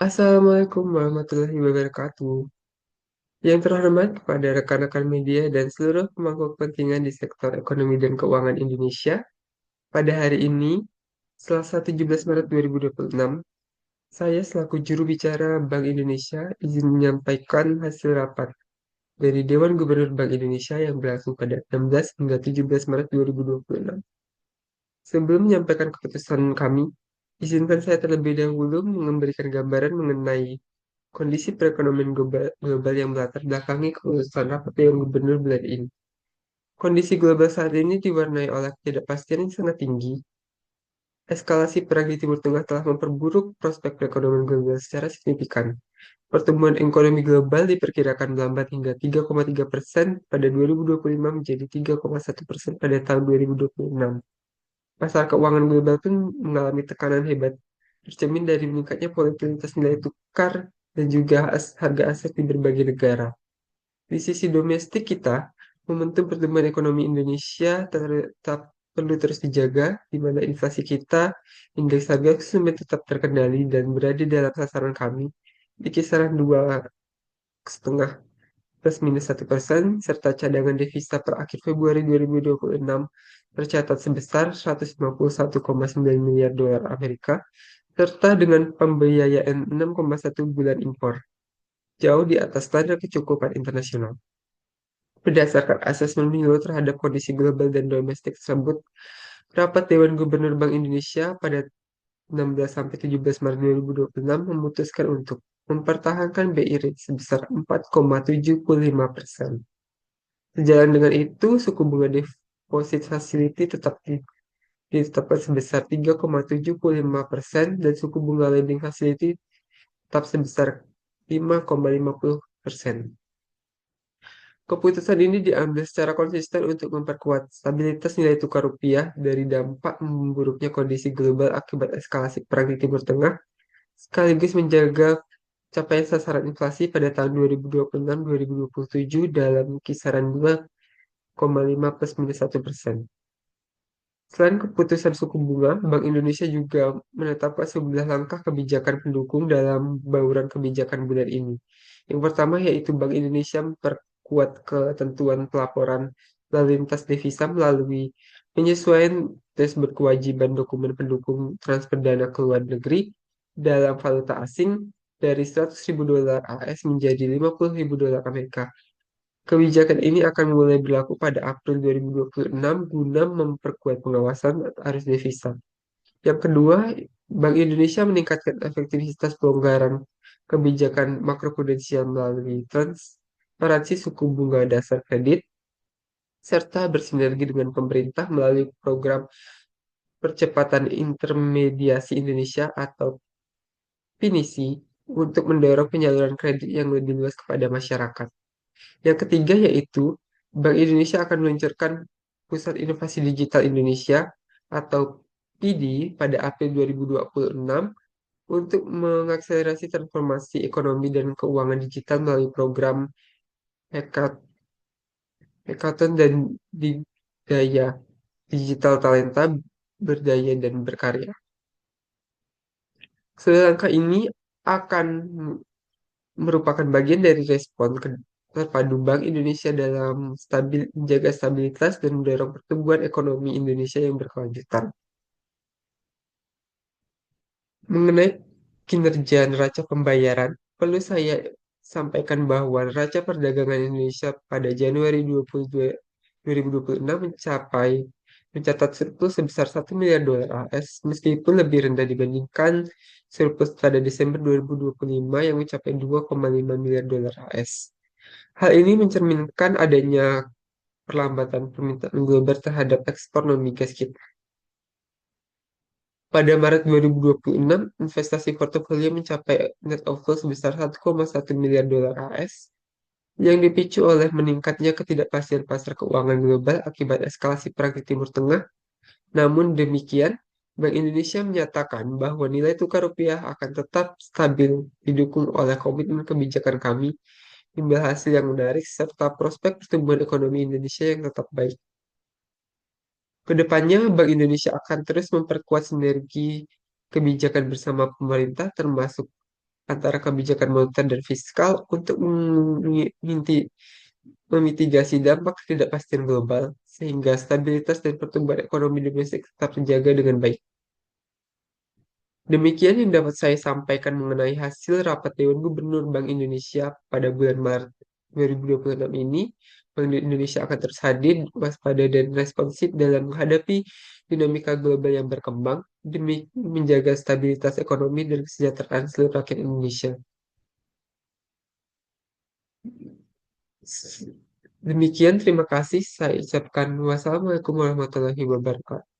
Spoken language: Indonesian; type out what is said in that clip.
Assalamualaikum warahmatullahi wabarakatuh. Yang terhormat kepada rekan-rekan media dan seluruh pemangku kepentingan di sektor ekonomi dan keuangan Indonesia, pada hari ini, Selasa 17 Maret 2026, saya selaku juru bicara Bank Indonesia izin menyampaikan hasil rapat dari Dewan Gubernur Bank Indonesia yang berlangsung pada 16 hingga 17 Maret 2026. Sebelum menyampaikan keputusan kami, izinkan saya terlebih dahulu memberikan gambaran mengenai kondisi perekonomian global yang melatar belakangi keputusan rapat Dewan Gubernur bulan ini. Kondisi global saat ini diwarnai oleh ketidakpastian yang sangat tinggi. Eskalasi perang di Timur Tengah telah memperburuk prospek perekonomian global secara signifikan. Pertumbuhan ekonomi global diperkirakan melambat hingga 3,3% pada 2025 menjadi 3,1% pada tahun 2026. Pasar keuangan global pun mengalami tekanan hebat, tercermin dari meningkatnya volatilitas nilai tukar dan juga harga aset di berbagai negara. Di sisi domestik kita, momentum pertumbuhan ekonomi Indonesia tetap perlu terus dijaga, di mana inflasi kita, indeks harga konsumen tetap terkendali dan berada dalam sasaran kami di kisaran 2,5 plus minus 1%, serta cadangan devisa per akhir Februari 2026 tercatat sebesar 151,9 miliar dolar Amerika, serta dengan pembiayaan 6,1 bulan impor, jauh di atas standar kecukupan internasional. Berdasarkan asesmen menyeluruh terhadap kondisi global dan domestik tersebut, rapat Dewan Gubernur Bank Indonesia pada 16-17 Maret 2026 memutuskan untuk mempertahankan BI rate sebesar 4,75%. Sejalan dengan itu, suku bunga deposit facility ditetapkan sebesar 3,75% dan suku bunga lending facility tetap sebesar 5,50%. Keputusan ini diambil secara konsisten untuk memperkuat stabilitas nilai tukar rupiah dari dampak memburuknya kondisi global akibat eskalasi perang di Timur Tengah, sekaligus menjaga capaian sasaran inflasi pada tahun 2026-2027 dalam kisaran 2,5 plus minus 1%. Selain keputusan suku bunga, Bank Indonesia juga menetapkan sejumlah langkah kebijakan pendukung dalam bauran kebijakan bulan ini. Yang pertama yaitu Bank Indonesia memperkuat ketentuan pelaporan lalu lintas devisa melalui penyesuaian dashboard kewajiban dokumen pendukung transfer dana ke luar negeri dalam valuta asing dari 100.000 dolar AS menjadi 50.000 dolar Amerika. Kebijakan ini akan mulai berlaku pada April 2026 guna memperkuat pengawasan arus devisa. Yang kedua, Bank Indonesia meningkatkan efektivitas pelonggaran kebijakan makroprudensial melalui transparansi suku bunga dasar kredit, serta bersinergi dengan pemerintah melalui program Percepatan Intermediasi Indonesia atau PINISI untuk mendorong penyaluran kredit yang lebih luas kepada masyarakat. Yang ketiga yaitu Bank Indonesia akan meluncurkan Pusat Inovasi Digital Indonesia atau PD pada April 2026 untuk mengakselerasi transformasi ekonomi dan keuangan digital melalui program Hackathon dan Daya Digital Talenta Berdaya dan Berkarya. Langkah ini akan merupakan bagian dari respon terpadu Bank Indonesia dalam menjaga stabilitas dan mendorong pertumbuhan ekonomi Indonesia yang berkelanjutan. Mengenai kinerja neraca pembayaran, perlu saya sampaikan bahwa neraca perdagangan Indonesia pada Januari 2026 mencatat surplus sebesar 1 miliar dolar AS meskipun lebih rendah dibandingkan surplus pada Desember 2025 yang mencapai 2,5 miliar dolar AS. Hal ini mencerminkan adanya perlambatan permintaan global terhadap ekspor non-migas kita. Pada Maret 2026, investasi portofolio mencapai net outflow sebesar 1,1 miliar dolar AS yang dipicu oleh meningkatnya ketidakpastian pasar keuangan global akibat eskalasi perang di Timur Tengah. Namun demikian, Bank Indonesia menyatakan bahwa nilai tukar rupiah akan tetap stabil didukung oleh komitmen kebijakan kami, imbal hasil yang menarik, serta prospek pertumbuhan ekonomi Indonesia yang tetap baik. Kedepannya, Bank Indonesia akan terus memperkuat sinergi kebijakan bersama pemerintah, termasuk antara kebijakan moneter dan fiskal untuk memitigasi dampak ketidakpastian global, sehingga stabilitas dan pertumbuhan ekonomi domestik tetap terjaga dengan baik. Demikian yang dapat saya sampaikan mengenai hasil rapat Dewan Gubernur Bank Indonesia pada bulan Maret 2026 ini. Bank Indonesia akan terus hadir, waspada, dan responsif dalam menghadapi dinamika global yang berkembang demi menjaga stabilitas ekonomi dan kesejahteraan seluruh rakyat Indonesia. Demikian, terima kasih. Saya ucapkan wassalamualaikum warahmatullahi wabarakatuh.